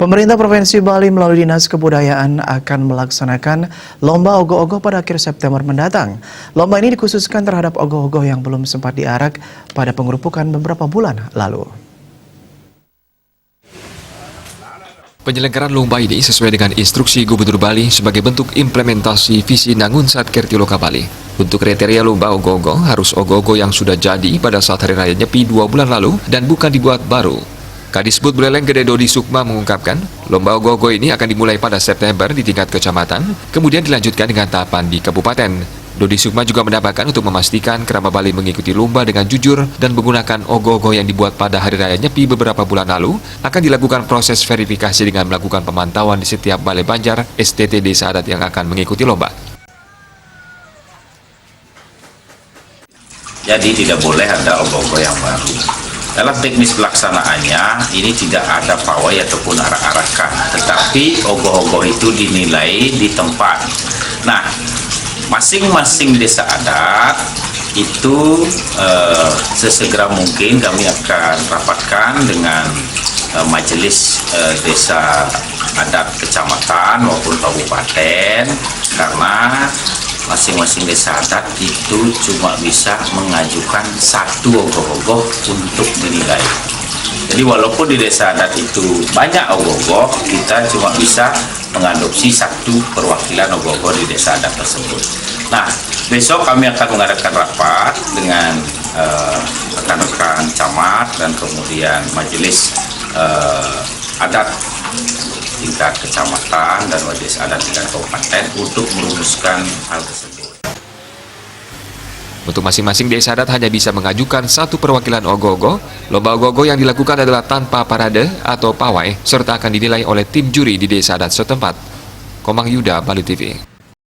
Pemerintah Provinsi Bali melalui Dinas Kebudayaan akan melaksanakan Lomba Ogoh-Ogoh pada akhir September mendatang. Lomba ini dikhususkan terhadap ogoh-ogoh yang belum sempat diarak pada pengerupukan beberapa bulan lalu. Penyelenggaraan lomba ini sesuai dengan instruksi Gubernur Bali sebagai bentuk implementasi visi Nangunsat Kertiloka Bali. Untuk kriteria lomba ogoh-ogoh harus ogoh-ogoh yang sudah jadi pada saat Hari Raya Nyepi 2 bulan lalu dan bukan dibuat baru. Kadisbud Buleleng Gede Dodi Sukma mengungkapkan, lomba ogoh-ogoh ini akan dimulai pada September di tingkat kecamatan, kemudian dilanjutkan dengan tahapan di kabupaten. Dodi Sukma juga menambahkan untuk memastikan kerabat Bali mengikuti lomba dengan jujur dan menggunakan ogoh-ogoh yang dibuat pada Hari Raya Nyepi beberapa bulan lalu, akan dilakukan proses verifikasi dengan melakukan pemantauan di setiap Balai Banjar STT Desa Adat yang akan mengikuti lomba. Jadi tidak boleh ada ogoh-ogoh yang baru. Dalam teknis pelaksanaannya, ini tidak ada pawai ataupun arak-arakan, tetapi ogoh-ogoh itu dinilai di tempat. Nah, masing-masing desa adat itu sesegera mungkin kami akan rapatkan dengan majelis desa adat kecamatan maupun kabupaten, karena masing-masing desa adat itu cuma bisa mengajukan satu ogoh-ogoh untuk dinilai. Jadi walaupun di desa adat itu banyak ogoh-ogoh, kita cuma bisa mengadopsi satu perwakilan ogoh-ogoh di desa adat tersebut. Nah, besok kami akan mengadakan rapat dengan rekan-rekan camat dan kemudian majelis adat tingkat kecamatan dan majelis adat tingkat kabupaten untuk merumuskan hal tersebut. Untuk masing-masing desa adat hanya bisa mengajukan satu perwakilan ogoh-ogoh. Lomba ogoh-ogoh yang dilakukan adalah tanpa parade atau pawai, serta akan dinilai oleh tim juri di desa adat setempat. Komang Yuda, Bali TV.